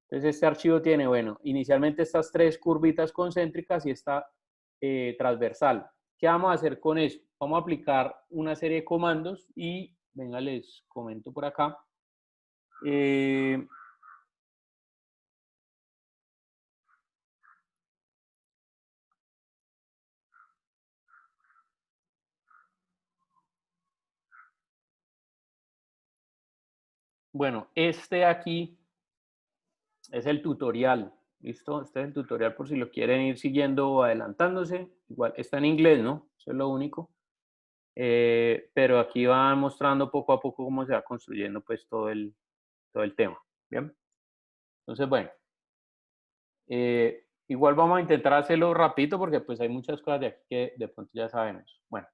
Entonces este archivo tiene, bueno, inicialmente estas 3 curvitas concéntricas y esta transversal. ¿Qué vamos a hacer con eso? Vamos a aplicar una serie de comandos y, venga, les comento por acá. Bueno, este aquí es el tutorial, ¿listo? Este es el tutorial por si lo quieren ir siguiendo o adelantándose. Igual está en inglés, ¿no? Eso es lo único. Pero aquí van mostrando poco a poco cómo se va construyendo pues todo el tema, ¿bien? Entonces, bueno, igual vamos a intentar hacerlo rapidito porque pues hay muchas cosas de aquí que de pronto ya sabemos. Bueno,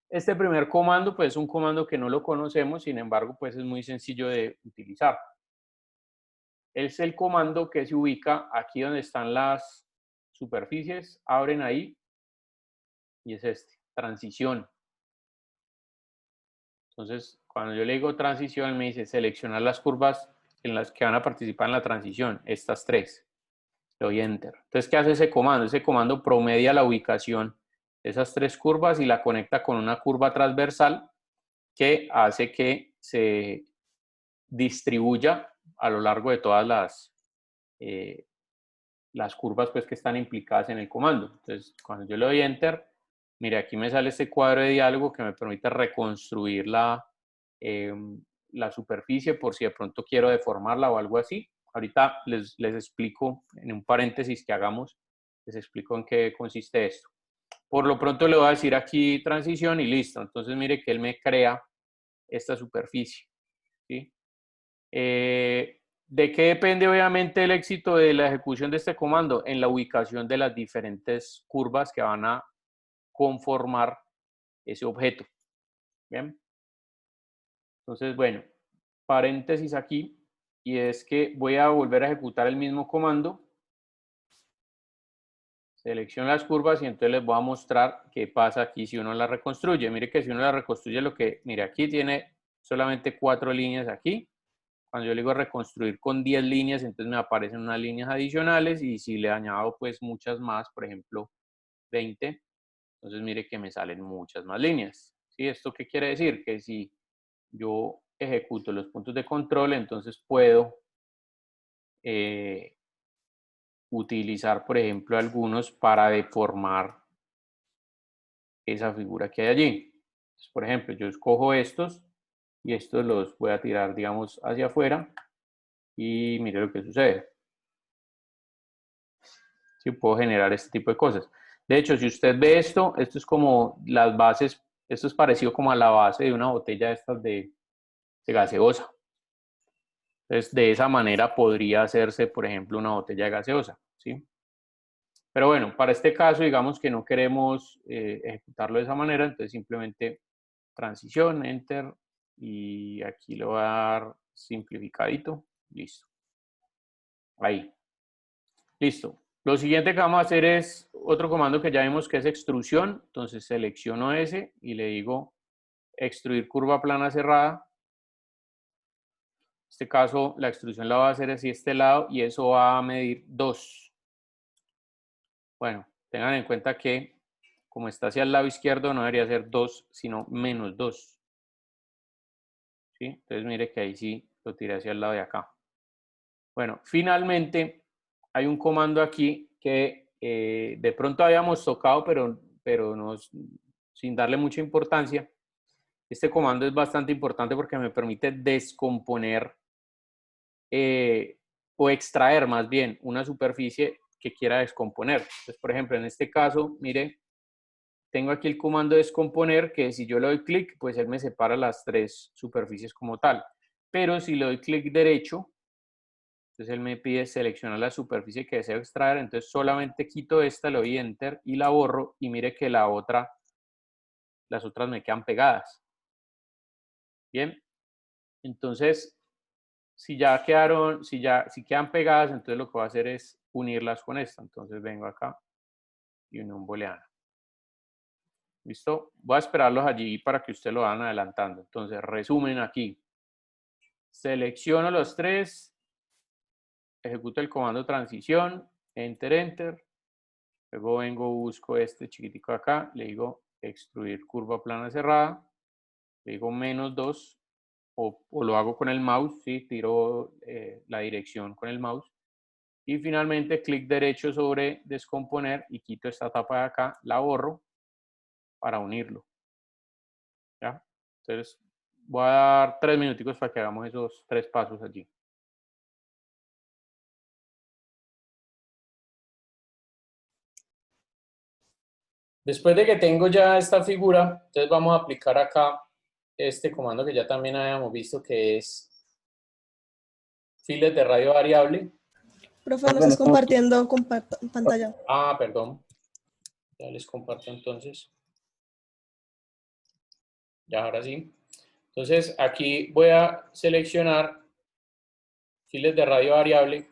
este primer comando pues es un comando que no lo conocemos, sin embargo pues es muy sencillo de utilizar. Es el comando que se ubica aquí donde están las superficies, abren ahí y es este, transición. Entonces, cuando yo le digo transición, me dice seleccionar las curvas en las que van a participar en la transición, estas 3. Le doy Enter. Entonces, ¿qué hace ese comando? Ese comando promedia la ubicación de esas 3 curvas y la conecta con una curva transversal que hace que se distribuya a lo largo de todas las curvas pues, que están implicadas en el comando. Entonces, cuando yo le doy Enter, mire, aquí me sale este cuadro de diálogo que me permite reconstruir la superficie por si de pronto quiero deformarla o algo así. Ahorita les explico en un paréntesis que hagamos, les explico en qué consiste esto. Por lo pronto le voy a decir aquí transición y listo. Entonces mire que él me crea esta superficie. ¿Sí? ¿De qué depende obviamente el éxito de la ejecución de este comando? En la ubicación de las diferentes curvas que van a conformar ese objeto. Bien. Entonces, bueno, paréntesis aquí, y es que voy a volver a ejecutar el mismo comando. Selecciono las curvas y entonces les voy a mostrar qué pasa aquí si uno la reconstruye. Mire que si uno la reconstruye, mire, aquí tiene solamente 4 líneas aquí. Cuando yo le digo reconstruir con 10 líneas, entonces me aparecen unas líneas adicionales y si le añado pues muchas más, por ejemplo 20, entonces mire que me salen muchas más líneas. ¿Sí? ¿Esto qué quiere decir? Que si yo ejecuto los puntos de control, entonces puedo utilizar, por ejemplo, algunos para deformar esa figura que hay allí. Entonces, por ejemplo, yo escojo estos y estos los voy a tirar, digamos, hacia afuera y mire lo que sucede. Sí, puedo generar este tipo de cosas. De hecho, si usted ve esto, esto es como las bases, esto es parecido como a la base de una botella de estas de gaseosa. Entonces, de esa manera podría hacerse, por ejemplo, una botella de gaseosa, ¿sí? Pero bueno, para este caso, digamos que no queremos ejecutarlo de esa manera, entonces simplemente transición, enter, y aquí le voy a dar simplificadito, listo. Ahí, listo. Lo siguiente que vamos a hacer es otro comando que ya vimos que es extrusión, entonces selecciono ese y le digo extruir curva plana cerrada. En este caso, la extrusión la va a hacer hacia este lado y eso va a medir 2. Bueno, tengan en cuenta que como está hacia el lado izquierdo no debería ser 2, sino menos 2. ¿Sí? Entonces mire que ahí sí lo tiré hacia el lado de acá. Bueno, finalmente hay un comando aquí que de pronto habíamos tocado, pero sin darle mucha importancia. Este comando es bastante importante porque me permite descomponer o extraer más bien una superficie que quiera descomponer. Entonces, por ejemplo, en este caso, mire, tengo aquí el comando descomponer, que si yo le doy clic, pues él me separa las 3 superficies como tal. Pero si le doy clic derecho, entonces él me pide seleccionar la superficie que deseo extraer, entonces solamente quito esta, le doy enter y la borro y mire que las otras me quedan pegadas. Bien, entonces si quedan pegadas, entonces lo que voy a hacer es unirlas con esta. Entonces vengo acá y uno un booleano. ¿Listo? Voy a esperarlos allí para que ustedes lo van adelantando. Entonces, resumen aquí. Selecciono los 3, ejecuto el comando transición, enter, enter. Luego vengo, busco este chiquitico acá, le digo extruir curva plana cerrada, le digo -2, o lo hago con el mouse, ¿sí? Tiro la dirección con el mouse. Y finalmente clic derecho sobre descomponer y quito esta tapa de acá, la borro para unirlo. ¿Ya? Entonces voy a dar 3 minuticos para que hagamos esos 3 pasos allí. Después de que tengo ya esta figura, entonces vamos a aplicar acá este comando que ya también habíamos visto, que es files de radio variable. Profe, no estás compartiendo pantalla. Ah, perdón. Ya les comparto entonces. Ya, ahora sí. Entonces aquí voy a seleccionar files de radio variable.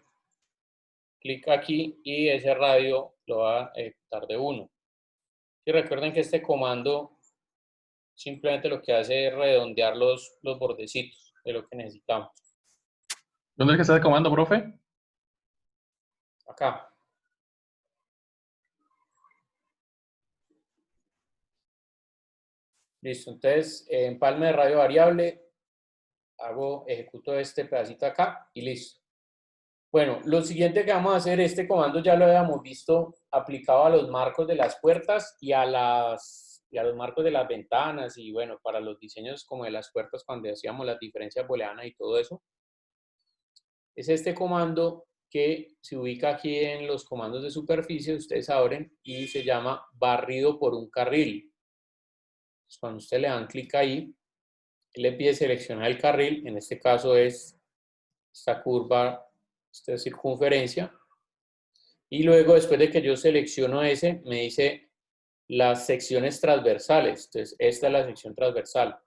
Clic aquí y ese radio lo va a ejecutar de 1. Y recuerden que este comando simplemente lo que hace es redondear los bordecitos de lo que necesitamos. ¿Dónde es que está el comando, profe? Acá. Listo, entonces en palma de radio variable ejecuto este pedacito acá y listo. Bueno, lo siguiente que vamos a hacer, este comando ya lo habíamos visto aplicado a los marcos de las puertas y a los marcos de las ventanas y bueno, para los diseños como de las puertas cuando hacíamos las diferencias booleanas y todo eso. Es este comando que se ubica aquí en los comandos de superficie, ustedes abren y se llama barrido por un carril. Entonces, cuando usted le dan clic ahí, le pide seleccionar el carril, en este caso es esta curva, esta circunferencia, y luego después de que yo selecciono ese, me dice las secciones transversales. Entonces esta es la sección transversal.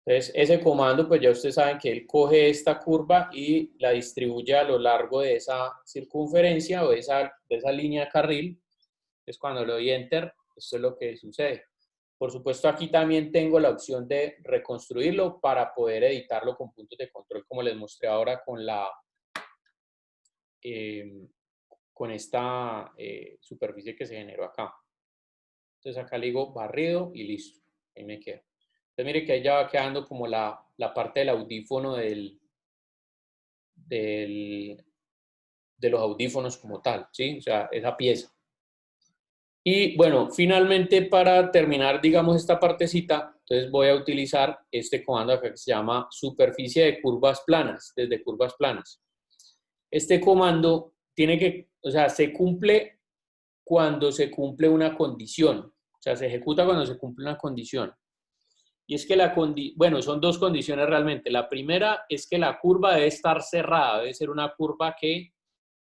Entonces ese comando, pues ya ustedes saben que él coge esta curva y la distribuye a lo largo de esa circunferencia o de esa línea de carril. Entonces cuando le doy enter, esto es lo que sucede. Por supuesto, aquí también tengo la opción de reconstruirlo para poder editarlo con puntos de control, como les mostré ahora con esta superficie que se generó acá. Entonces acá le digo barrido y listo. Ahí me queda. Entonces mire que ahí ya va quedando como la parte del audífono de los audífonos como tal, ¿sí? O sea, esa pieza. Y bueno, finalmente para terminar, digamos, esta partecita, entonces voy a utilizar este comando acá que se llama superficie de curvas planas, desde curvas planas. Este comando tiene que, o sea, se cumple cuando se cumple una condición. O sea, se ejecuta cuando se cumple una condición. Y es que bueno, son dos condiciones realmente. La primera es que la curva debe estar cerrada, debe ser una curva que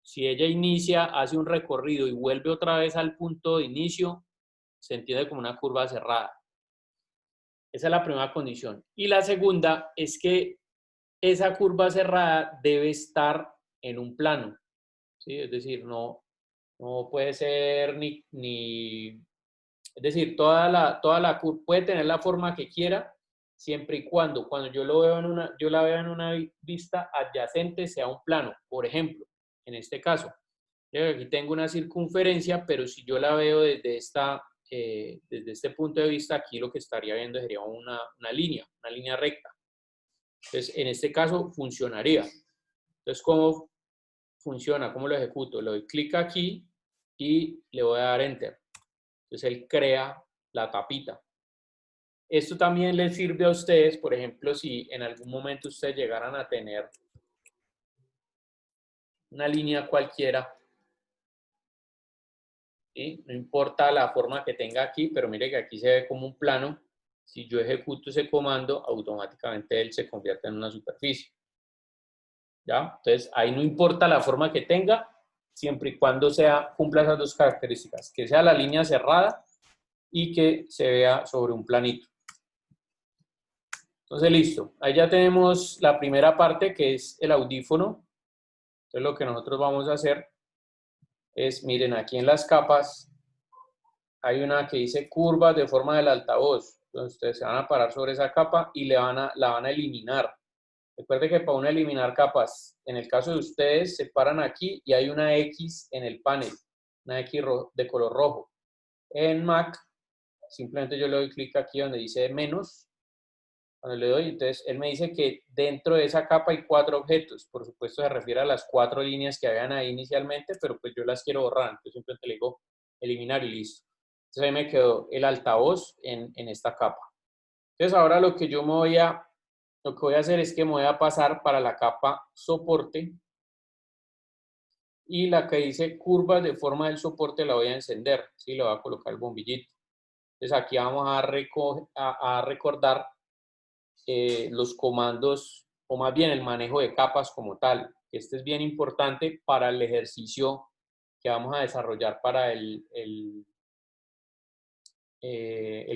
si ella inicia, hace un recorrido y vuelve otra vez al punto de inicio, se entiende como una curva cerrada. Esa es la primera condición. Y la segunda es que esa curva cerrada debe estar en un plano, ¿sí? Es decir, no puede ser es decir, toda la curva puede tener la forma que quiera, siempre y cuando yo la veo en una vista adyacente sea un plano. Por ejemplo, en este caso, aquí tengo una circunferencia, pero si yo la veo desde este punto de vista, aquí lo que estaría viendo sería una línea recta. Entonces, en este caso funcionaría. Entonces, ¿cómo funciona? ¿Cómo lo ejecuto? Le doy clic aquí y le voy a dar enter. Entonces él crea la tapita. Esto también les sirve a ustedes, por ejemplo, si en algún momento ustedes llegaran a tener una línea cualquiera, ¿sí? No importa la forma que tenga aquí, pero mire que aquí se ve como un plano. Si yo ejecuto ese comando, automáticamente él se convierte en una superficie. ¿Ya? Entonces ahí no importa la forma que tenga, siempre y cuando cumpla esas dos características, que sea la línea cerrada y que se vea sobre un planito. Entonces, listo. Ahí ya tenemos la primera parte, que es el audífono. Entonces, lo que nosotros vamos a hacer es, miren, aquí en las capas hay una que dice curvas de forma del altavoz. Entonces, ustedes se van a parar sobre esa capa y la van a eliminar. Recuerde que para uno eliminar capas, en el caso de ustedes, se paran aquí y hay una X en el panel, una X de color rojo. En Mac, simplemente yo le doy clic aquí donde dice menos. Cuando le doy, entonces él me dice que dentro de esa capa hay 4 objetos. Por supuesto se refiere a las 4 líneas que habían ahí inicialmente, pero pues yo las quiero borrar. Entonces simplemente le digo eliminar y listo. Entonces ahí me quedó el altavoz en esta capa. Entonces ahora lo que voy a hacer es que me voy a pasar para la capa soporte y la que dice curvas de forma del soporte la voy a encender, ¿sí? Le voy a colocar el bombillito. Entonces aquí vamos a recordar los comandos, o más bien el manejo de capas como tal. Este es bien importante para el ejercicio que vamos a desarrollar para el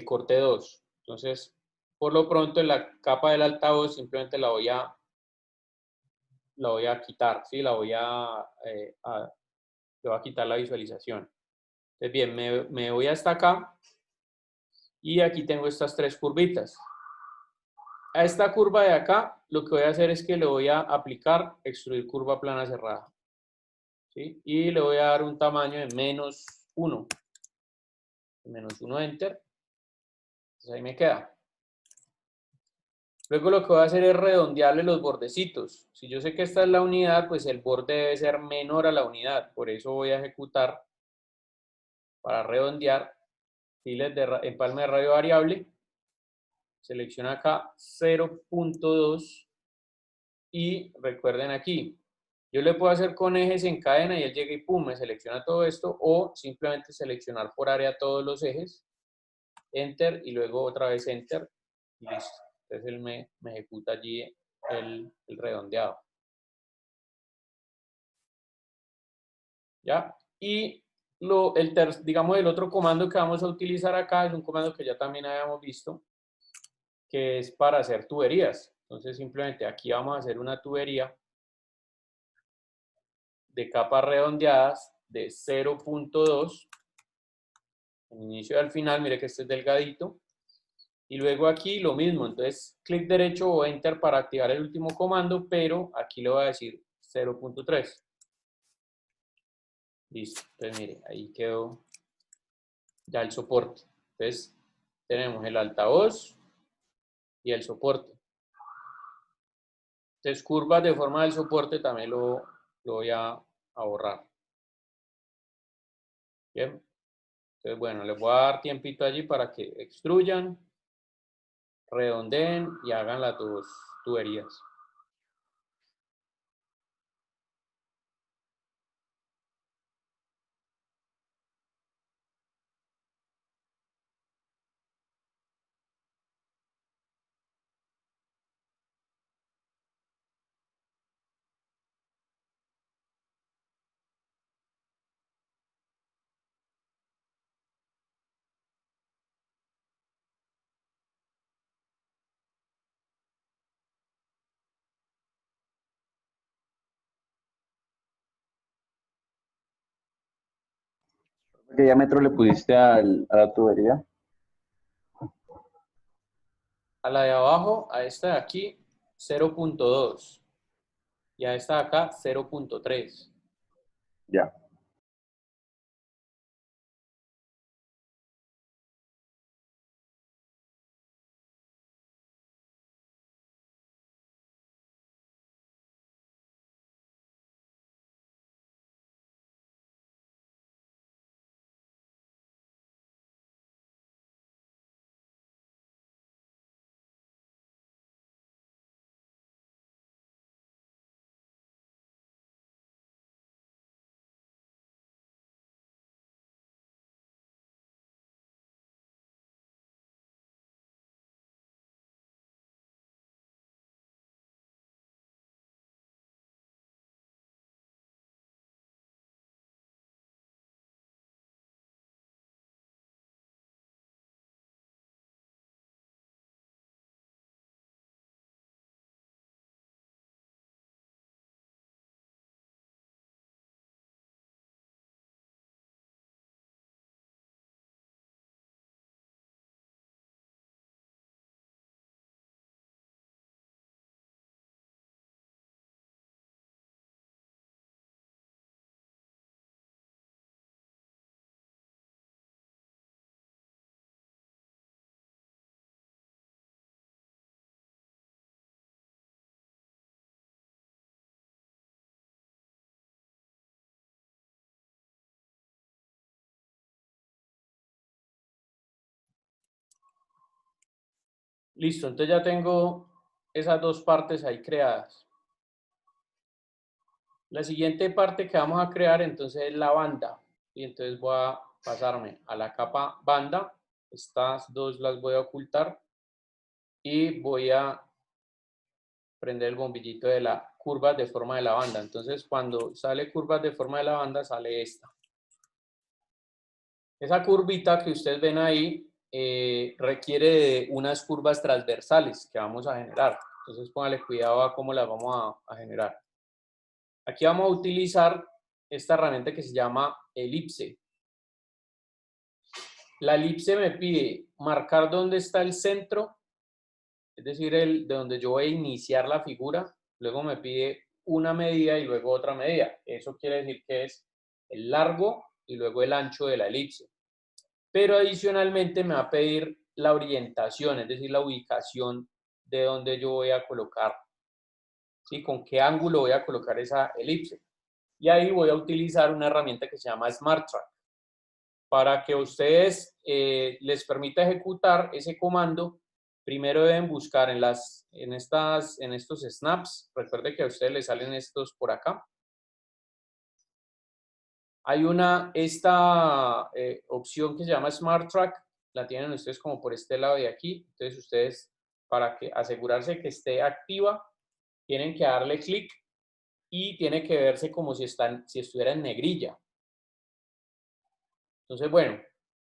corte 2. Entonces, por lo pronto en la capa del altavoz simplemente la voy a quitar, ¿sí? Le voy a quitar la visualización. Entonces, bien, me voy hasta acá y aquí tengo estas 3 curvitas. A esta curva de acá, lo que voy a hacer es que le voy a aplicar extruir curva plana cerrada, ¿sí? Y le voy a dar un tamaño de -1. -1, enter. Entonces ahí me queda. Luego lo que voy a hacer es redondearle los bordecitos. Si yo sé que esta es la unidad, pues el borde debe ser menor a la unidad. Por eso voy a ejecutar para redondear files de empalme de radio variable. Selecciona acá 0.2 y recuerden aquí, yo le puedo hacer con ejes en cadena y él llega y pum, me selecciona todo esto, o simplemente seleccionar por área todos los ejes, enter y luego otra vez enter y listo. Entonces él me ejecuta allí el redondeado. ¿Ya? Y digamos, el otro comando que vamos a utilizar acá es un comando que ya también habíamos visto, que es para hacer tuberías. Entonces simplemente aquí vamos a hacer una tubería de capas redondeadas de 0.2, el inicio y al final, mire que este es delgadito, y luego aquí lo mismo, entonces clic derecho o enter para activar el último comando, pero aquí le voy a decir 0.3. Listo, entonces mire, ahí quedó ya el soporte. Entonces tenemos el altavoz y el soporte. Entonces curvas de forma del soporte también lo voy a borrar. Bien. Entonces, bueno, les voy a dar tiempito allí para que extruyan, redondeen y hagan las 2 tuberías. ¿Qué diámetro le pusiste a la tubería? A la de abajo, a esta de aquí, 0.2 y a esta de acá, 0.3. Ya. Listo, entonces ya tengo esas dos partes ahí creadas. La siguiente parte que vamos a crear entonces es la banda. Y entonces voy a pasarme a la capa banda. Estas dos las voy a ocultar. Y voy a prender el bombillito de la curva de forma de la banda. Entonces cuando sale curvas de forma de la banda sale esta. Esa curvita que ustedes ven ahí requiere de unas curvas transversales que vamos a generar. Entonces póngale cuidado a cómo las vamos a generar. Aquí vamos a utilizar esta herramienta que se llama elipse. La elipse me pide marcar dónde está el centro, es decir, de donde yo voy a iniciar la figura. Luego me pide una medida y luego otra medida. Eso quiere decir que es el largo y luego el ancho de la elipse. Pero adicionalmente me va a pedir la orientación, es decir, la ubicación de donde yo voy a colocar, ¿sí? Con qué ángulo voy a colocar esa elipse. Y ahí voy a utilizar una herramienta que se llama SmartTrack. Para que ustedes les permita ejecutar ese comando, primero deben buscar en estos snaps. Recuerde que a ustedes les salen estos por acá. Hay esta opción que se llama SmartTrack, la tienen ustedes como por este lado de aquí. Entonces ustedes, para asegurarse que esté activa, tienen que darle clic y tiene que verse como si estuviera en negrilla. Entonces, bueno,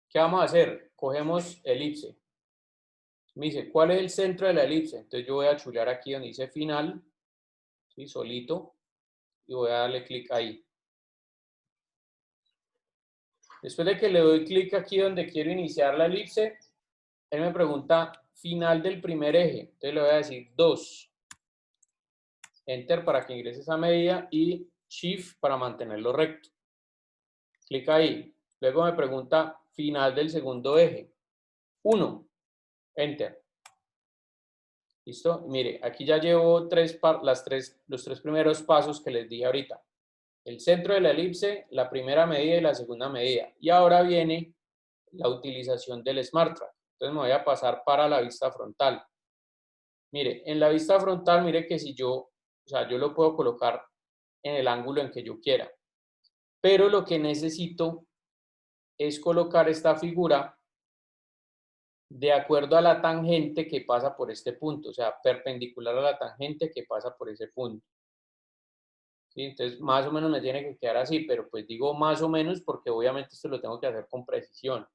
¿qué vamos a hacer? Cogemos elipse. Me dice, ¿cuál es el centro de la elipse? Entonces yo voy a chulear aquí donde dice final, ¿sí? Solito, y voy a darle clic ahí. Después de que le doy clic aquí donde quiero iniciar la elipse, él me pregunta final del primer eje. Entonces le voy a decir 2. Enter para que ingrese esa medida y Shift para mantenerlo recto. Clic ahí. Luego me pregunta final del segundo eje. 1. Enter. ¿Listo? Mire, aquí ya llevo los tres primeros pasos que les dije ahorita. El centro de la elipse, la primera medida y la segunda medida. Y ahora viene la utilización del SmartTrack. Entonces me voy a pasar para la vista frontal. Mire, en la vista frontal, mire que si yo lo puedo colocar en el ángulo en que yo quiera. Pero lo que necesito es colocar esta figura de acuerdo a la tangente que pasa por este punto, o sea, perpendicular a la tangente que pasa por ese punto. ¿Sí? Entonces, más o menos me tiene que quedar así, pero pues digo más o menos porque obviamente esto lo tengo que hacer con precisión.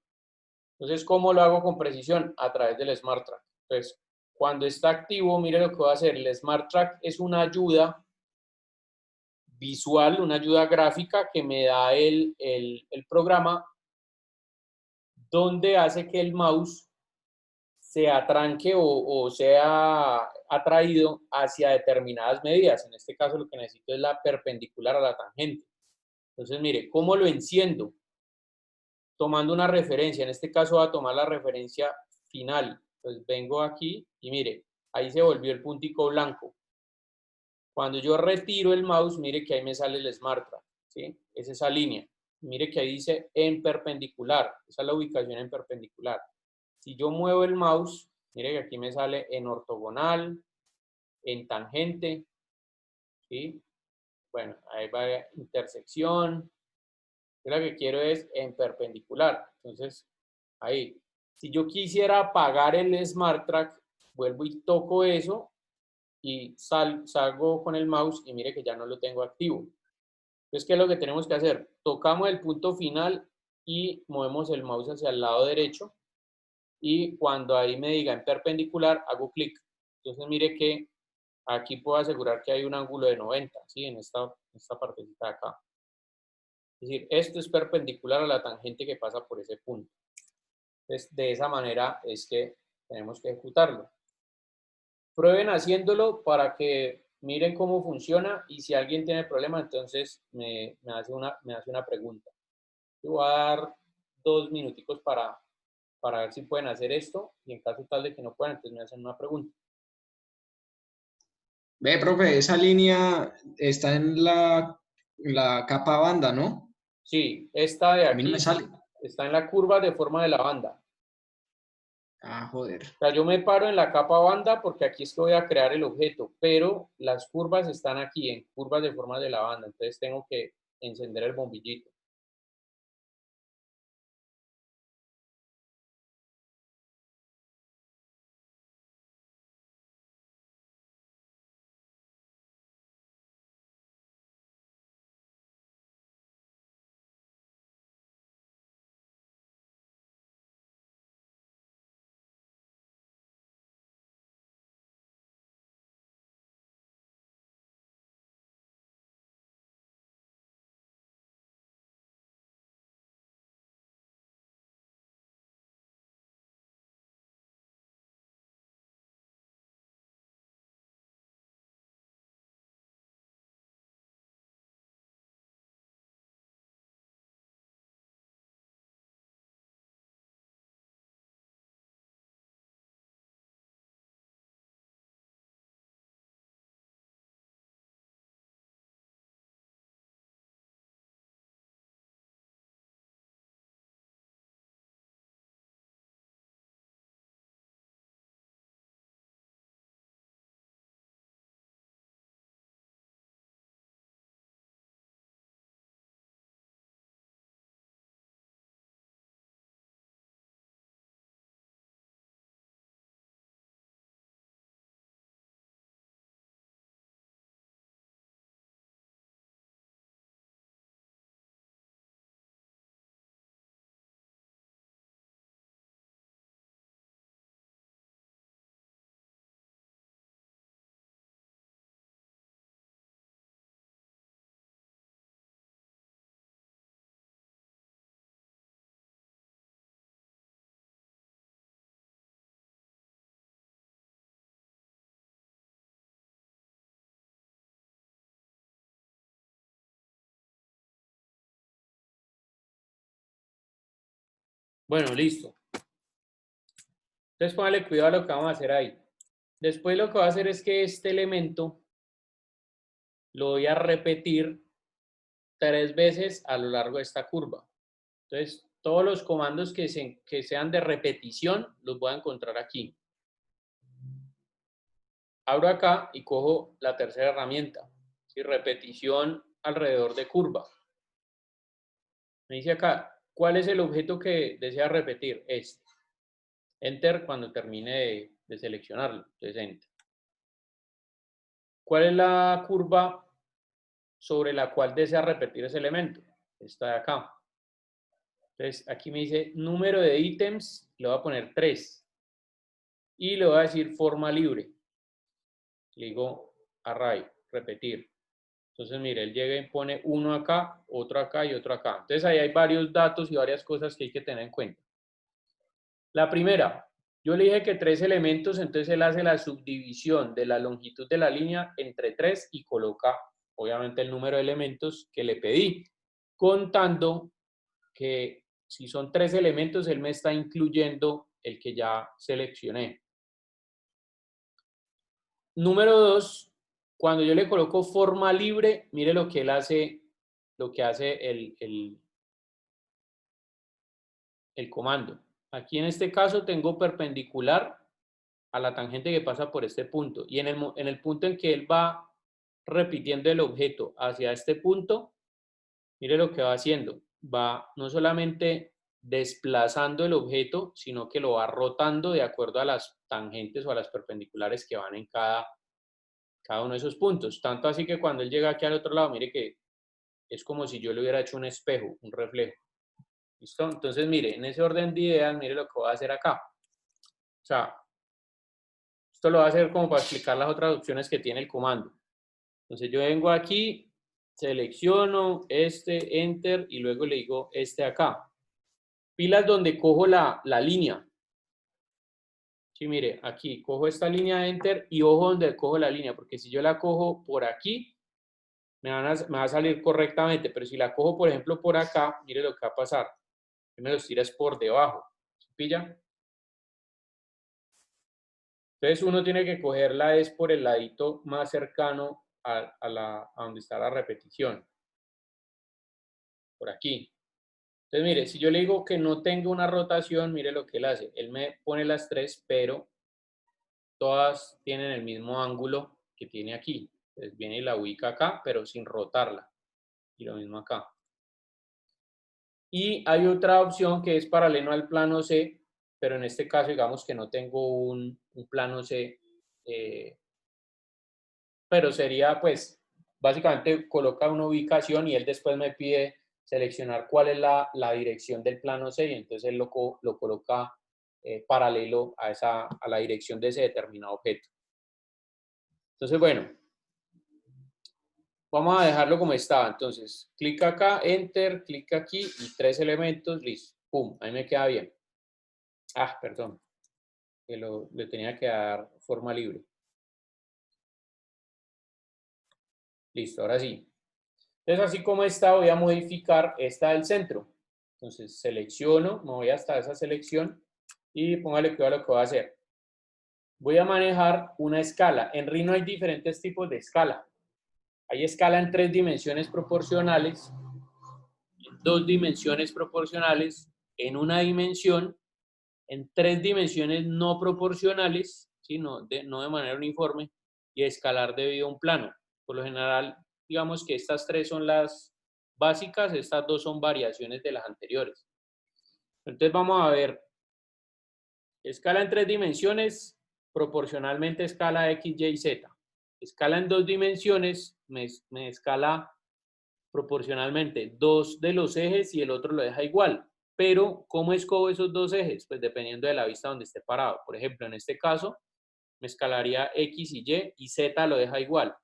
Entonces, ¿cómo lo hago con precisión? A través del SmartTrack. Entonces, cuando está activo, mire lo que voy a hacer. El SmartTrack es una ayuda visual, una ayuda gráfica que me da el programa, donde hace que el mouse se atranque o sea atraído hacia determinadas medidas. En este caso lo que necesito es la perpendicular a la tangente. Entonces, mire, ¿cómo lo enciendo? Tomando una referencia. En este caso voy a tomar la referencia final. Entonces vengo aquí y mire, ahí se volvió el puntico blanco. Cuando yo retiro el mouse, mire que ahí me sale el SmartTrack, ¿sí? Es esa línea. Mire que ahí dice en perpendicular. Esa es la ubicación en perpendicular. Si yo muevo el mouse, mire que aquí me sale en ortogonal, en tangente, ¿sí? Bueno, ahí va intersección. Yo lo que quiero es en perpendicular. Entonces, ahí. Si yo quisiera apagar el SmartTrack, vuelvo y toco eso y salgo con el mouse y mire que ya no lo tengo activo. Entonces, ¿qué es lo que tenemos que hacer? Tocamos el punto final y movemos el mouse hacia el lado derecho y cuando ahí me diga en perpendicular, hago clic. Entonces, mire que aquí puedo asegurar que hay un ángulo de 90, ¿sí? En esta partecita de acá. Es decir, esto es perpendicular a la tangente que pasa por ese punto. Entonces, de esa manera es que tenemos que ejecutarlo. Prueben haciéndolo para que miren cómo funciona y si alguien tiene problema, entonces me hace una pregunta. Yo voy a dar 2 minuticos para ver si pueden hacer esto y en caso tal de que no puedan, entonces me hacen una pregunta. Ve, profe, esa línea está en la capa banda, ¿no? Sí, esta de A mí no aquí me sale. está en la curva de forma de la banda. Ah, joder. O sea, yo me paro en la capa banda porque aquí es que voy a crear el objeto, pero las curvas están aquí en curvas de forma de la banda, entonces tengo que encender el bombillito. Bueno, listo. Entonces póngale cuidado a lo que vamos a hacer ahí. Después lo que voy a hacer es que este elemento lo voy a repetir 3 veces a lo largo de esta curva. Entonces, todos los comandos que sean de repetición los voy a encontrar aquí. Abro acá y cojo la tercera herramienta. ¿Sí? Repetición alrededor de curva. Me dice acá, ¿cuál es el objeto que desea repetir? Este. Enter cuando termine de seleccionarlo. Entonces, Enter. ¿Cuál es la curva sobre la cual desea repetir ese elemento? Esta de acá. Entonces, aquí me dice número de ítems, le voy a poner 3. Y le voy a decir forma libre. Le digo array, repetir. Entonces, mire, él llega y pone uno acá y otro acá. Entonces, ahí hay varios datos y varias cosas que hay que tener en cuenta. La primera, yo le dije que 3 elementos, entonces él hace la subdivisión de la longitud de la línea entre 3 y coloca, obviamente, el número de elementos que le pedí, contando que si son 3 elementos, él me está incluyendo el que ya seleccioné. Número 2, cuando yo le coloco forma libre, mire lo que él hace, lo que hace el comando. Aquí en este caso tengo perpendicular a la tangente que pasa por este punto. Y en el punto en que él va repitiendo el objeto hacia este punto, mire lo que va haciendo. Va no solamente desplazando el objeto, sino que lo va rotando de acuerdo a las tangentes o a las perpendiculares que van en cada uno de esos puntos. Tanto así que cuando él llega aquí al otro lado, mire que es como si yo le hubiera hecho un espejo, un reflejo. ¿Listo? Entonces, mire, en ese orden de ideas, mire lo que voy a hacer acá. O sea, esto lo voy a hacer como para explicar las otras opciones que tiene el comando. Entonces, yo vengo aquí, selecciono este, enter, y luego le digo este acá. Pilas donde cojo la línea. Sí, mire, aquí cojo esta línea de enter y ojo donde cojo la línea, porque si yo la cojo por aquí, me va a salir correctamente, pero si la cojo, por ejemplo, por acá, mire lo que va a pasar. Me los tiras por debajo. ¿Sí pilla? Entonces uno tiene que cogerla es por el ladito más cercano a donde está la repetición. Por aquí. Entonces, mire, si yo le digo que no tenga una rotación, mire lo que él hace. Él me pone las tres, pero todas tienen el mismo ángulo que tiene aquí. Entonces viene y la ubica acá, pero sin rotarla. Y lo mismo acá. Y hay otra opción que es paralelo al plano C, pero en este caso digamos que no tengo un plano C, pero sería pues, básicamente coloca una ubicación y él después me pide seleccionar cuál es la dirección del plano C y entonces él lo coloca paralelo a la dirección de ese determinado objeto. Entonces, bueno, vamos a dejarlo como estaba. Entonces, clic acá, Enter, clic aquí y tres elementos, listo. Pum, ahí me queda bien. Ah, perdón, que le tenía que dar forma libre. Listo, ahora sí. Entonces, así como está, voy a modificar esta del centro. Entonces, selecciono, me voy hasta esa selección y póngale cuidado a lo que voy a hacer. Voy a manejar una escala. En Rhino hay diferentes tipos de escala. Hay escala en 3 dimensiones proporcionales, en 2 dimensiones proporcionales, en una dimensión, en 3 dimensiones no proporcionales, ¿sí? no de manera uniforme, y escalar debido a un plano. Por lo general, digamos que estas tres son las básicas, estas dos son variaciones de las anteriores. Entonces vamos a ver, escala en 3 dimensiones, proporcionalmente escala X, Y, Z. Escala en 2 dimensiones, me escala proporcionalmente 2 de los ejes y el otro lo deja igual. Pero, ¿cómo escojo esos dos ejes? Pues dependiendo de la vista donde esté parado. Por ejemplo, en este caso, me escalaría X y Z lo deja igual.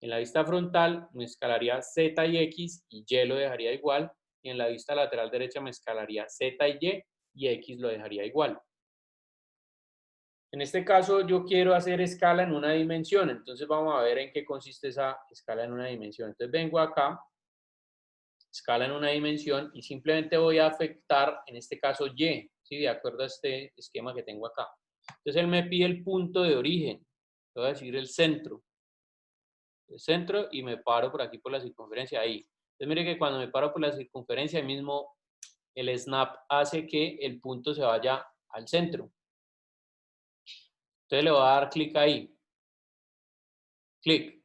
En la vista frontal, me escalaría Z y X y Y lo dejaría igual. Y en la vista lateral derecha me escalaría Z y X lo dejaría igual. En este caso, yo quiero hacer escala en una dimensión. Entonces, vamos a ver en qué consiste esa escala en una dimensión. Entonces, vengo acá, escala en una dimensión y simplemente voy a afectar, en este caso, Y, ¿sí? De acuerdo a este esquema que tengo acá. Entonces, él me pide el punto de origen. Le voy a decir el centro. El centro y me paro por aquí por la circunferencia ahí. Entonces, mire que cuando me paro por la circunferencia, mismo el snap hace que el punto se vaya al centro. Entonces, le voy a dar clic ahí. Clic.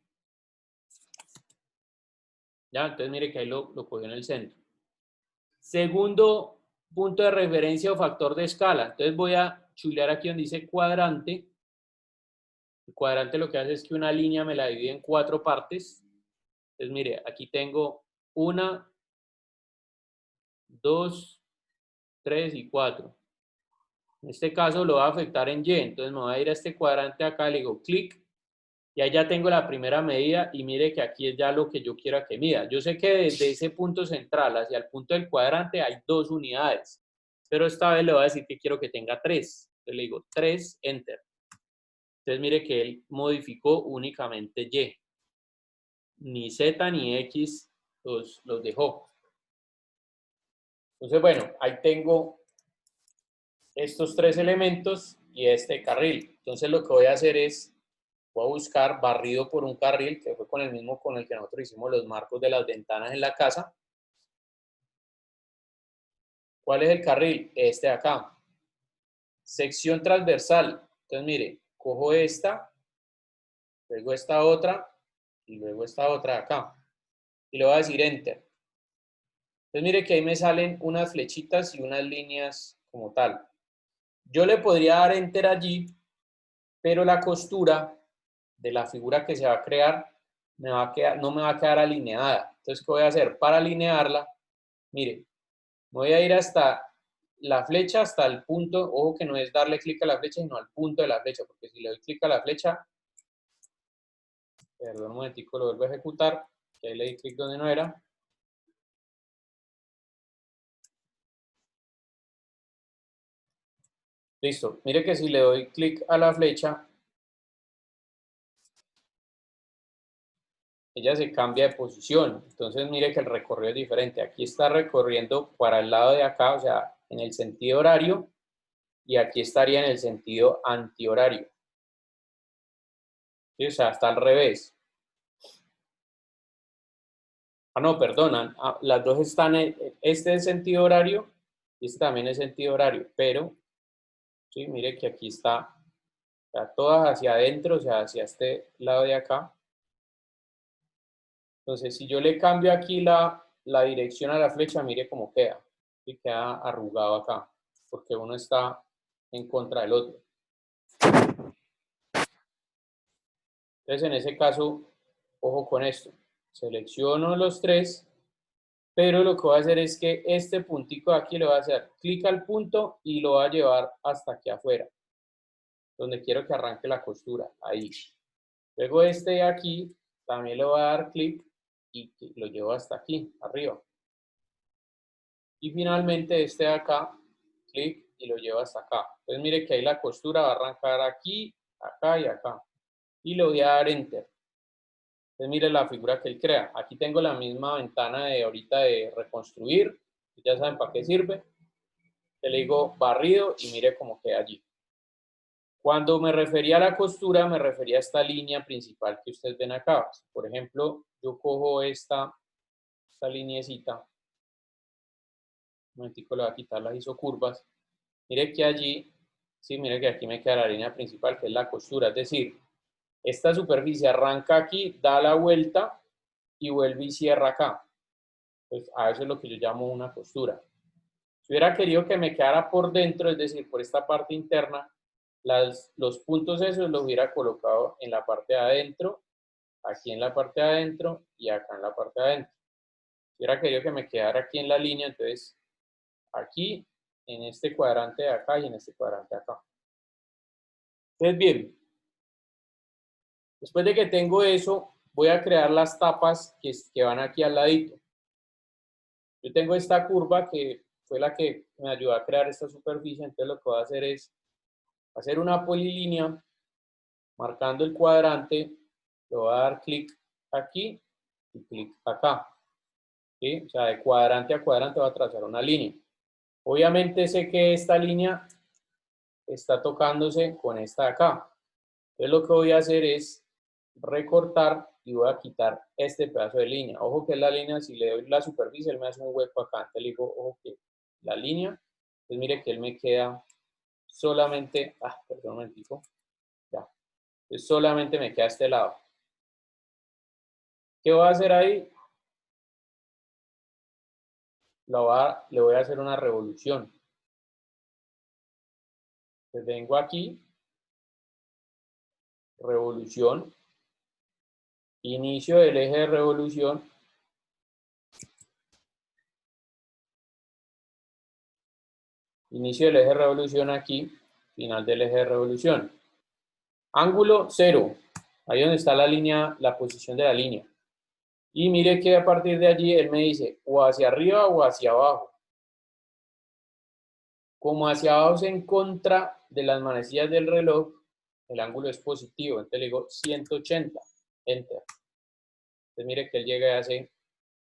Ya, entonces mire que ahí lo cogió en el centro. Segundo punto de referencia o factor de escala. Entonces voy a chulear aquí donde dice cuadrante. El cuadrante lo que hace es que una línea me la divide en 4 partes. Entonces mire, aquí tengo 1, 2, 3 y 4. En este caso lo va a afectar en Y. Entonces me voy a ir a este cuadrante acá, le digo clic. Y ahí ya tengo la primera medida y mire que aquí es ya lo que yo quiera que mida. Yo sé que desde ese punto central hacia el punto del cuadrante hay 2 unidades, pero esta vez le voy a decir que quiero que tenga 3. Entonces le digo 3, Enter. Entonces mire que él modificó únicamente Y. Ni Z ni X los dejó. Entonces bueno, ahí tengo estos 3 elementos y este carril. Entonces lo que voy a hacer es voy a buscar barrido por un carril, que fue con el mismo con el que nosotros hicimos los marcos de las ventanas en la casa. ¿Cuál es el carril? Este de acá. Sección transversal. Entonces, mire, cojo esta, luego esta otra, y luego esta otra de acá. Y le voy a decir Enter. Entonces, mire que ahí me salen unas flechitas y unas líneas como tal. Yo le podría dar Enter allí, pero la costura de la figura que se va a crear no me va a quedar alineada. Entonces, ¿qué voy a hacer? Para alinearla, mire, voy a ir hasta la flecha, hasta el punto, ojo que no es darle clic a la flecha, sino al punto de la flecha, porque si le doy clic a la flecha, perdón un momentico, lo vuelvo a ejecutar, que ahí le di clic donde no era. Listo, mire que si le doy clic a la flecha, ella se cambia de posición. Entonces mire que el recorrido es diferente. Aquí está recorriendo para el lado de acá, o sea, en el sentido horario, y aquí estaría en el sentido antihorario. ¿Sí? O sea, está al revés. Ah, no, perdonan. Las dos están, este es sentido horario y este también es sentido horario, pero, sí, mire que aquí está todas hacia adentro, o sea, hacia este lado de acá. Entonces, si yo le cambio aquí la dirección a la flecha, mire cómo queda. Y queda arrugado acá, porque uno está en contra del otro. Entonces, en ese caso, ojo con esto. Selecciono los tres, pero lo que voy a hacer es que este puntico de aquí le voy a hacer clic al punto y lo voy a llevar hasta aquí afuera, donde quiero que arranque la costura, ahí. Luego este de aquí, también le voy a dar clic y lo llevo hasta aquí, arriba. Y finalmente este de acá, clic y lo llevo hasta acá. Entonces mire que ahí la costura va a arrancar aquí, acá y acá. Y le voy a dar Enter. Entonces mire la figura que él crea. Aquí tengo la misma ventana de ahorita de reconstruir. Ya saben para qué sirve. Le digo barrido y mire cómo queda allí. Cuando me refería a la costura, me refería a esta línea principal que ustedes ven acá. Por ejemplo, yo cojo esta lineecita. Un momentico le voy a quitar las isocurvas. Mire que allí, sí, mire que aquí me queda la línea principal, que es la costura. Es decir, esta superficie arranca aquí, da la vuelta y vuelve y cierra acá. Pues a eso es lo que yo llamo una costura. Si hubiera querido que me quedara por dentro, es decir, por esta parte interna, los puntos esos los hubiera colocado en la parte de adentro, aquí en la parte de adentro y acá en la parte de adentro. Si hubiera querido que me quedara aquí en la línea, entonces aquí, en este cuadrante de acá y en este cuadrante de acá. Entonces, bien, después de que tengo eso, voy a crear las tapas que van aquí al ladito. Yo tengo esta curva que fue la que me ayudó a crear esta superficie, entonces lo que voy a hacer es hacer una polilínea marcando el cuadrante, le voy a dar clic aquí y clic acá. ¿Sí? O sea, de cuadrante a cuadrante voy a trazar una línea. Obviamente sé que esta línea está tocándose con esta de acá. Entonces lo que voy a hacer es recortar y voy a quitar este pedazo de línea. Ojo que la línea, si le doy la superficie, él me hace un hueco acá. Entonces le digo, ojo que la línea, entonces mire que él me queda solamente, perdón un momentico, ya. Entonces solamente me queda este lado. ¿Qué voy a hacer ahí? Le voy a hacer una revolución. Entonces vengo aquí, revolución, inicio del eje de revolución, inicio del eje de revolución aquí, final del eje de revolución. Ángulo 0, ahí donde está la línea, la posición de la línea. Y mire que a partir de allí él me dice o hacia arriba o hacia abajo. Como hacia abajo es en contra de las manecillas del reloj, el ángulo es positivo. Entonces le digo 180, enter. Entonces mire que él llega y hace,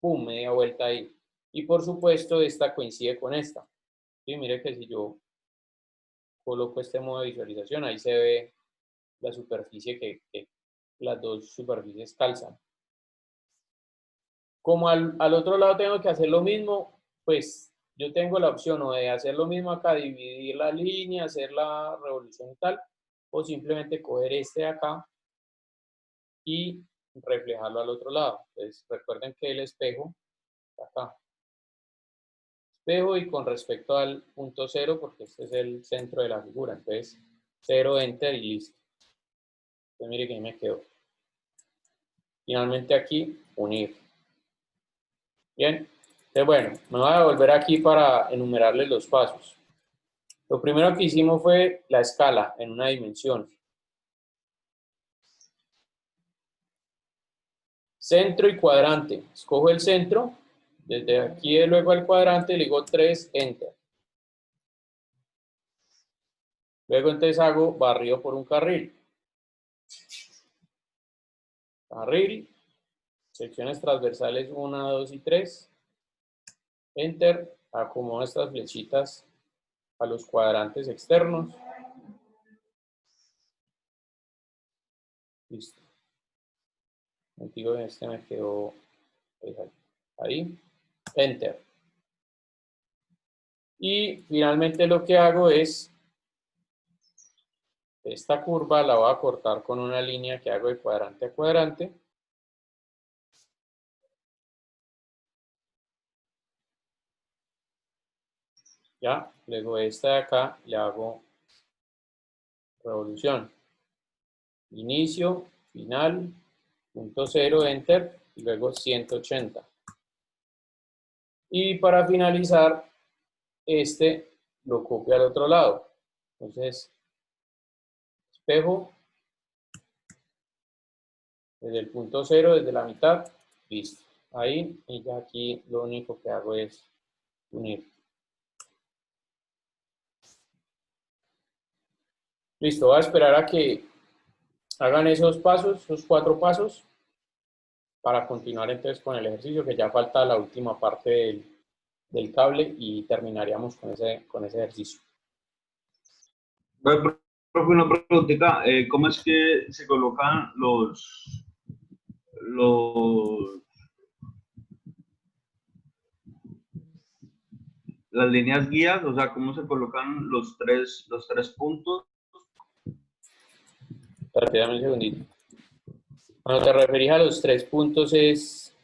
pum, media vuelta ahí. Y por supuesto esta coincide con esta. ¿Sí? Mire que si yo coloco este modo de visualización, ahí se ve la superficie que las dos superficies calzan. Como al otro lado tengo que hacer lo mismo, pues yo tengo la opción o de hacer lo mismo acá, dividir la línea, hacer la revolución y tal, o simplemente coger este de acá y reflejarlo al otro lado. Entonces recuerden que el espejo está acá. Espejo y con respecto al punto 0, porque este es el centro de la figura, entonces 0, enter y listo. Entonces mire que ahí me quedó. Finalmente aquí, unir. Bien, entonces bueno, me voy a volver aquí para enumerarles los pasos. Lo primero que hicimos fue la escala en una dimensión. Centro y cuadrante. Escojo el centro, desde aquí luego al cuadrante le digo 3, enter. Luego entonces hago barrido por un carril. Carril, secciones transversales 1, 2 y 3. Enter, acomodo estas flechitas a los cuadrantes externos. Listo. Contigo este me quedó ahí. Ahí, Enter. Y finalmente lo que hago es, esta curva la voy a cortar con una línea que hago de cuadrante a cuadrante. Ya, luego esta de acá le hago revolución. Inicio, final, punto 0, Enter, y luego 180. Y para finalizar, este lo copio al otro lado. Entonces, espejo, desde el punto 0, desde la mitad, listo. Ahí, y ya aquí lo único que hago es unir. Listo, voy a esperar a que hagan esos pasos, esos 4 pasos, para continuar entonces con el ejercicio, que ya falta la última parte del cable y terminaríamos con ese ejercicio. Profe, una preguntita, ¿cómo es que se colocan las líneas guías? O sea, ¿cómo se colocan los tres puntos? Espérate, dame un segundito. Cuando te referís a los 3 puntos, ¿es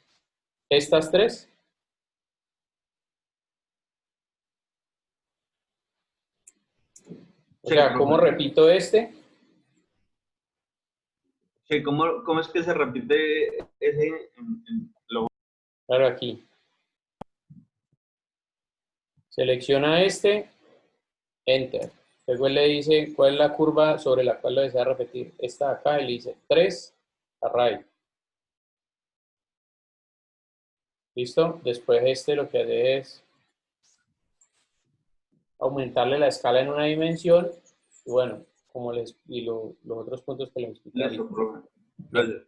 estas 3? O Sí, sea, ¿cómo profe. repito este? Sí, ¿cómo es que se repite ese Claro, aquí. Selecciona este, Enter. Luego él le dice cuál es la curva sobre la cual lo desea repetir. Esta de acá, él dice 3, array. ¿Listo? Después este lo que hace es aumentarle la escala en una dimensión. Y bueno, como los otros puntos que les expliqué ahorita. Listo, profe. Gracias.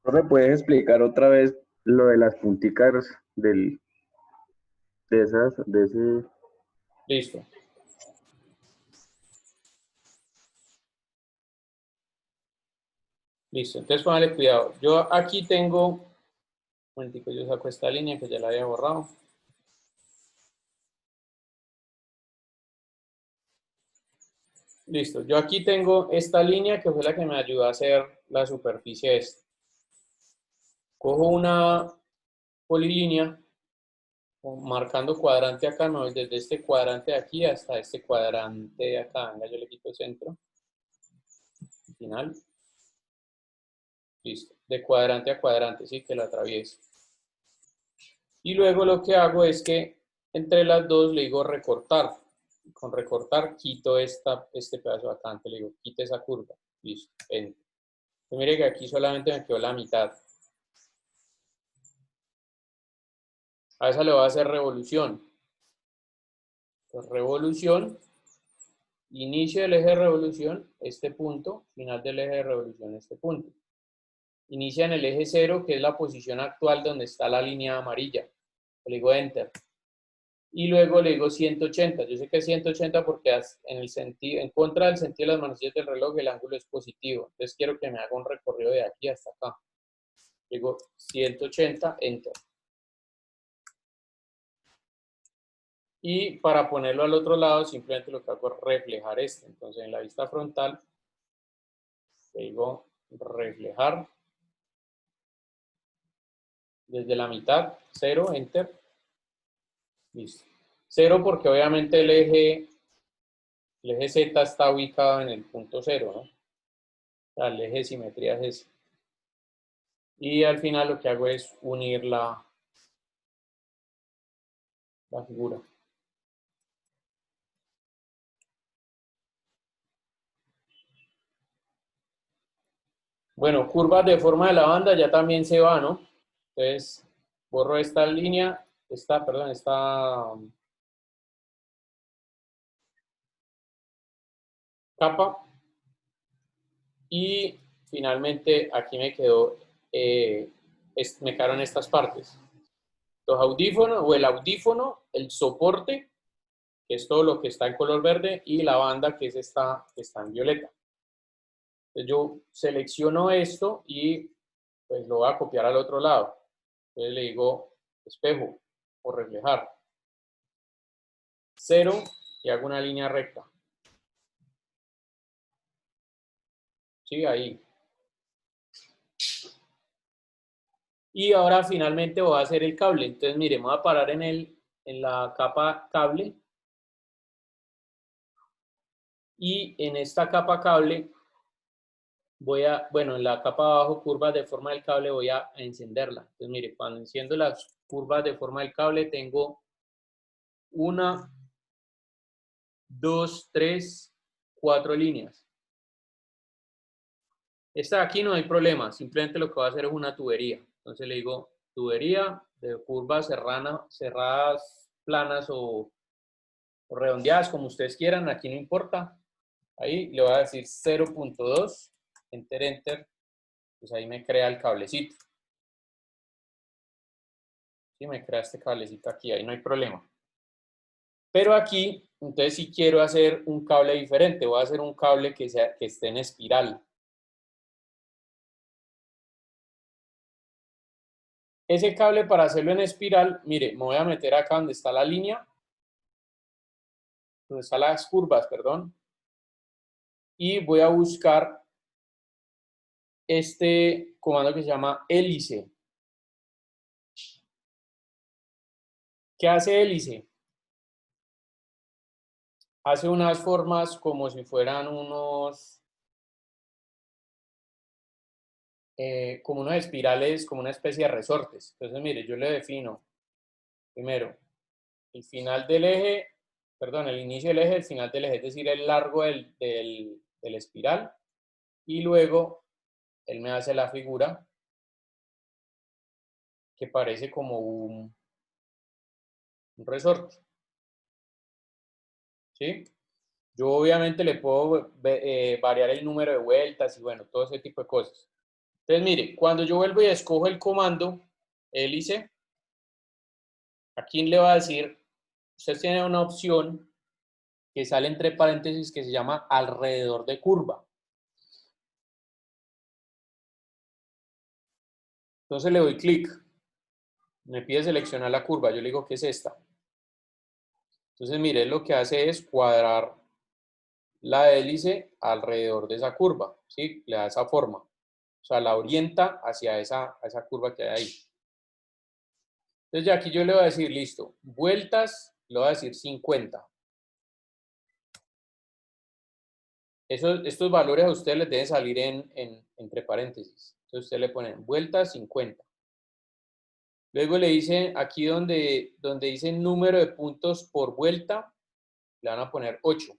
Profe, ¿puedes explicar otra vez lo de las punticas de ese? Listo. Listo. Entonces póngale cuidado. Yo aquí tengo, un momentico, yo saco esta línea que ya la había borrado. Listo. Yo aquí tengo esta línea que fue la que me ayudó a hacer la superficie esta. Cojo una polilínea, marcando cuadrante acá, no, desde este cuadrante de aquí hasta este cuadrante de acá. Venga, yo le quito centro. Final. Listo. De cuadrante a cuadrante, sí, que lo atravieso. Y luego lo que hago es que entre las dos le digo recortar. Con recortar quito este pedazo de acá. Entonces le digo, quita esa curva. Listo. Enter. Entonces, mire que aquí solamente me quedó la mitad. A esa le voy a hacer revolución. Entonces, revolución, inicio del eje de revolución, este punto, final del eje de revolución, este punto. Inicia en el eje 0, que es la posición actual donde está la línea amarilla. Le digo Enter. Y luego le digo 180. Yo sé que es 180 porque en contra del sentido de las manecillas del reloj el ángulo es positivo. Entonces quiero que me haga un recorrido de aquí hasta acá. Digo 180, Enter. Y para ponerlo al otro lado, simplemente lo que hago es reflejar este. Entonces, en la vista frontal, le digo reflejar desde la mitad, 0, Enter. Listo. 0 porque obviamente el eje Z está ubicado en el punto 0, ¿no? O sea, el eje de simetría es ese. Y al final lo que hago es unir la figura. Bueno, curvas de forma de la banda ya también se va, ¿no? Entonces, borro esta línea, esta capa. Y finalmente aquí me quedó me quedaron estas partes. Los audífonos o el audífono, el soporte, que es todo lo que está en color verde, y la banda, que es esta que está en violeta. Entonces yo selecciono esto y pues lo voy a copiar al otro lado. Entonces le digo espejo o reflejar. 0 y hago una línea recta. Sí, ahí. Y ahora finalmente voy a hacer el cable. Entonces, mire, me voy a parar en la capa cable. Y en esta capa cable bueno, en la capa abajo, curvas de forma del cable, voy a encenderla. Entonces, mire, cuando enciendo las curvas de forma del cable, tengo 1, 2, 3, 4 líneas. Esta de aquí no hay problema, simplemente lo que voy a hacer es una tubería. Entonces le digo tubería de curvas cerradas, planas o redondeadas, como ustedes quieran, aquí no importa. Ahí le voy a decir 0.2, enter, enter, pues ahí me crea el cablecito. Sí, me crea este cablecito aquí, ahí no hay problema. Pero aquí, entonces si quiero hacer un cable diferente, voy a hacer un cable que esté en espiral. Ese cable, para hacerlo en espiral, mire, me voy a meter acá donde está la línea, donde están las curvas, perdón, y voy a buscar este comando que se llama hélice. ¿Qué hace hélice? Hace unas formas como si fueran como unas espirales, como una especie de resortes. Entonces, mire, yo le defino primero el final del eje, perdón, el inicio del eje, el final del eje, es decir, el largo del espiral, y luego él me hace la figura que parece como un resorte. ¿Sí? Yo obviamente le puedo variar el número de vueltas y bueno, todo ese tipo de cosas. Entonces, mire, cuando yo vuelvo y escojo el comando hélice, aquí le va a decir, usted tiene una opción que sale entre paréntesis que se llama alrededor de curva. Entonces le doy clic. Me pide seleccionar la curva. Yo le digo que es esta. Entonces, mire, lo que hace es cuadrar la hélice alrededor de esa curva, ¿sí? Le da esa forma. O sea, la orienta hacia esa curva que hay ahí. Entonces, ya aquí yo le voy a decir, listo, vueltas, le voy a decir 50. Estos valores a ustedes les deben salir entre paréntesis. Entonces, usted le pone vueltas 50. Luego le dice, aquí donde dice número de puntos por vuelta, le van a poner 8.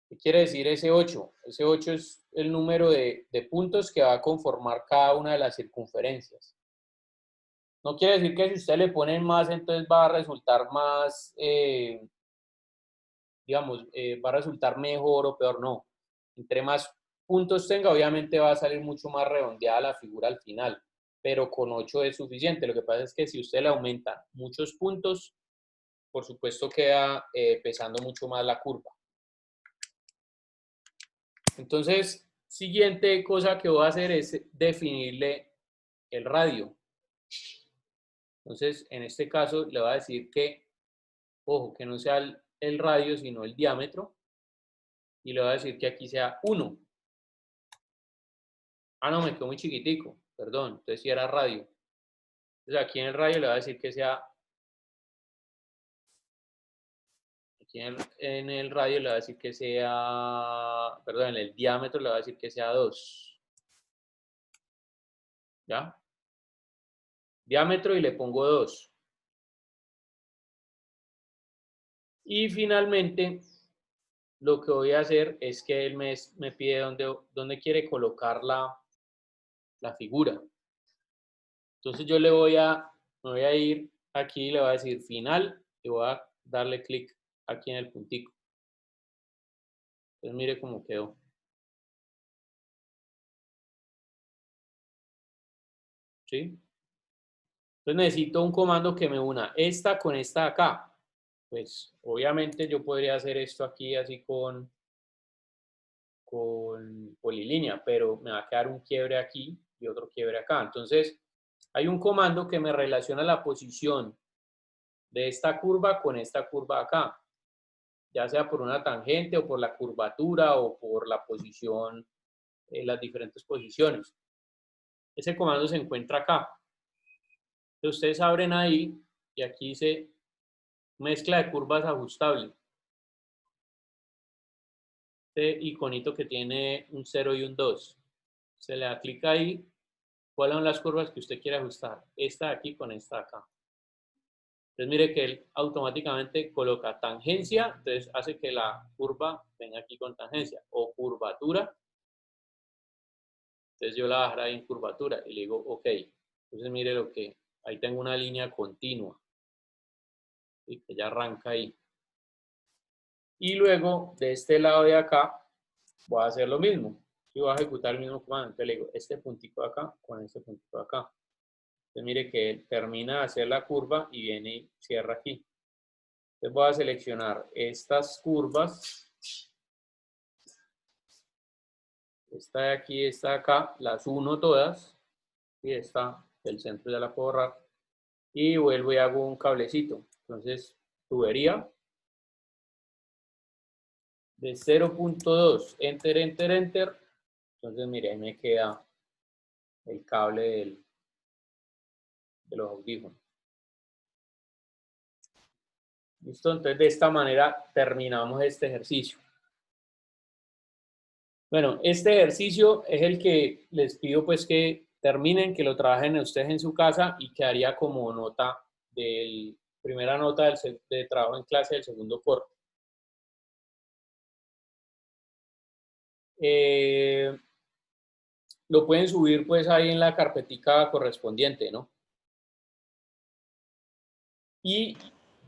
¿Qué quiere decir ese 8? Ese 8 es el número de puntos que va a conformar cada una de las circunferencias. No quiere decir que si usted le ponen más, entonces va a resultar más, digamos, va a resultar mejor o peor, no. Entre más puntos tenga, obviamente va a salir mucho más redondeada la figura al final, pero con 8 es suficiente. Lo que pasa es que si usted le aumenta muchos puntos, por supuesto queda pesando mucho más la curva. Entonces, siguiente cosa que voy a hacer es definirle el radio. Entonces, en este caso le voy a decir que, ojo, que no sea el radio, sino el diámetro. Y le voy a decir que aquí sea 1. Ah, no, me quedó muy chiquitico, perdón. Entonces, si era radio. Entonces, aquí en el radio le voy a decir que sea, aquí en el radio le voy a decir que sea, perdón, en el diámetro le voy a decir que sea 2. ¿Ya? Diámetro y le pongo 2. Y finalmente, lo que voy a hacer es que él me pide dónde quiere colocar la figura. Entonces yo me voy a ir aquí, le voy a decir final y voy a darle clic aquí en el puntico. Entonces mire cómo quedó. ¿sí? Entonces necesito un comando que me una esta con esta de acá. Pues obviamente yo podría hacer esto aquí así con polilínea, pero me va a quedar un quiebre aquí y otro quiebre acá. Entonces hay un comando que me relaciona la posición de esta curva con esta curva acá, ya sea por una tangente o por la curvatura o por la posición, las diferentes posiciones. Ese comando se encuentra acá. Entonces ustedes abren ahí y aquí dice mezcla de curvas ajustable. Este iconito que tiene un 0 y un 2. Se le da clic ahí. ¿Cuáles son las curvas que usted quiere ajustar? Esta de aquí con esta de acá. Entonces mire que él automáticamente coloca tangencia, entonces hace que la curva venga aquí con tangencia, o curvatura. Entonces yo la bajaré ahí en curvatura y le digo OK. Entonces mire lo que, ahí tengo una línea continua. Y que ya arranca ahí. Y luego de este lado de acá voy a hacer lo mismo. Y voy a ejecutar el mismo comando. Entonces le digo este puntico de acá con este puntico de acá. Entonces mire que él termina de hacer la curva y viene y cierra aquí. Entonces voy a seleccionar estas curvas. Esta de aquí, esta de acá, las uno todas. Y esta del centro ya la puedo borrar. Y vuelvo y hago un cablecito. Entonces, tubería de 0.2. Enter, enter, enter. Entonces, mire, ahí me queda el cable de los audífonos. ¿Listo? Entonces, de esta manera terminamos este ejercicio. Bueno, este ejercicio es el que les pido pues que terminen, que lo trabajen ustedes en su casa y quedaría como nota primera nota de trabajo en clase del segundo corte. Lo pueden subir pues ahí en la carpetica correspondiente, ¿no? Y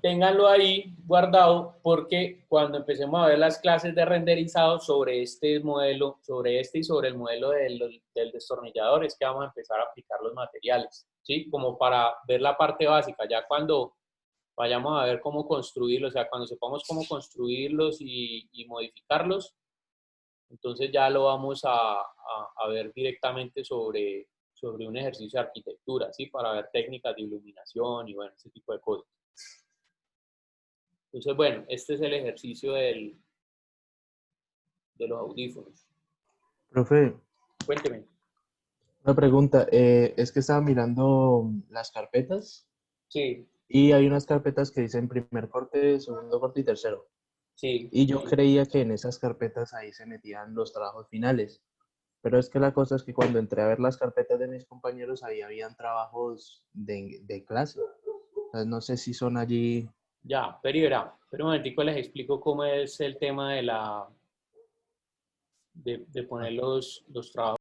ténganlo ahí guardado porque cuando empecemos a ver las clases de renderizado sobre este modelo, sobre este y sobre el modelo del destornillador, es que vamos a empezar a aplicar los materiales, ¿sí? Como para ver la parte básica, ya cuando vayamos a ver cómo construirlos, o sea, cuando sepamos cómo construirlos y modificarlos, entonces ya lo vamos a ver directamente sobre un ejercicio de arquitectura, ¿sí? Para ver técnicas de iluminación y bueno, ese tipo de cosas. Entonces, bueno, este es el ejercicio de los audífonos. Profe, Cuénteme. una pregunta. Es que estaba mirando las carpetas Sí, y hay unas carpetas que dicen primer corte, segundo corte y tercero. sí. Y yo creía que en esas carpetas ahí se metían los trabajos finales. Pero es que la cosa es que cuando entré a ver las carpetas de mis compañeros, ahí habían trabajos de clase. O sea, no sé si son allí. Ya, pero un momentico les explico cómo es el tema de poner los trabajos